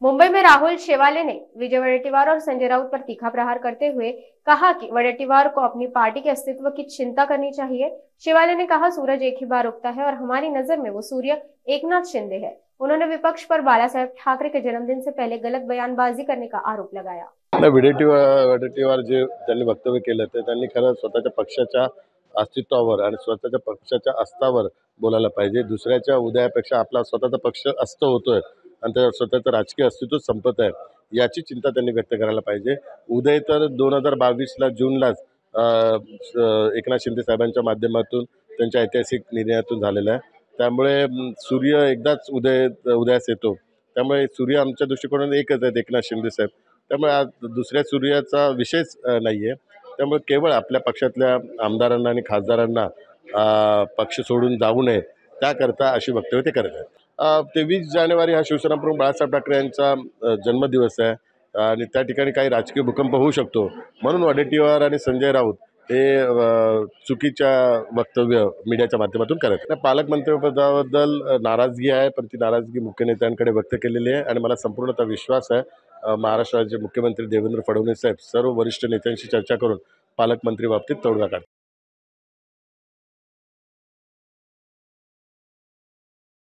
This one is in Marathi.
मुंबई में राहुल शेवाले ने विजय वडेट्टीवार और संजय राउत पर तीखा प्रहार करते हुए कहा कि वडेट्टीवार को अपनी पार्टी के अस्तित्व की चिंता करनी चाहिए। शेवाले ने कहा, सूरज एक ही बार उगता है और हमारी नजर में वो सूर्य एकनाथ शिंदे है। उन्होंने विपक्ष पर बालासाहेब ठाकरे के जन्मदिन से पहले गलत बयानबाजी करने का आरोप लगाया। वडेट्टीवार जे त्यांनी वक्तव्य केलं ते त्यांनी खरं स्वतःच्या पक्षाच्या अस्तित्वावर आणि स्वतःच्या पक्षाच्या अस्तावर बोलायला पाहिजे। दुसऱ्याच्या उदयापेक्षा आपला स्वतःचा पक्ष अस्त होतोय आणि त्या स्वतःचं राजकीय अस्तित्व संपत आहे याची चिंता त्यांनी व्यक्त करायला पाहिजे। उदय तर 2022 जूनलाच एकनाथ शिंदे साहेबांच्या माध्यमातून त्यांच्या ऐतिहासिक निर्णयातून झालेला आहे। त्यामुळे सूर्य एकदाच उदयास येतो। त्यामुळे सूर्य आमच्या दृष्टिकोनातून एकच आहेत, एकनाथ शिंदे साहेब। त्यामुळे आज दुसऱ्या सूर्याचा विषयच नाही आहे। त्यामुळे केवळ आपल्या पक्षातल्या आमदारांना आणि खासदारांना पक्ष सोडून जाऊ नये त्याकरता अशी वक्तव्य ते करत आहेत। 23 जानेवारी हा शिवसेनाप्रमुख बाळासाहेब ठाकरे यांचा जन्मदिवस आहे आणि त्या ठिकाणी काही राजकीय भूकंप होऊ शकतो, म्हणून वडेट्टीवार आणि संजय राऊत हे चुकीच्या वक्तव्य मीडियाच्या माध्यमातून करत आहेत। पालकमंत्रीपदाबद्दल नाराजगी आहे, पण ती नाराजगी मुख्य नेत्यांकडे व्यक्त केलेली आहे आणि मला संपूर्णतः विश्वास आहे महाराष्ट्राचे मुख्यमंत्री देवेंद्र फडणवीस साहेब सर्व वरिष्ठ नेत्यांशी चर्चा करून पालकमंत्री बाबतीत तोडगा काढतील।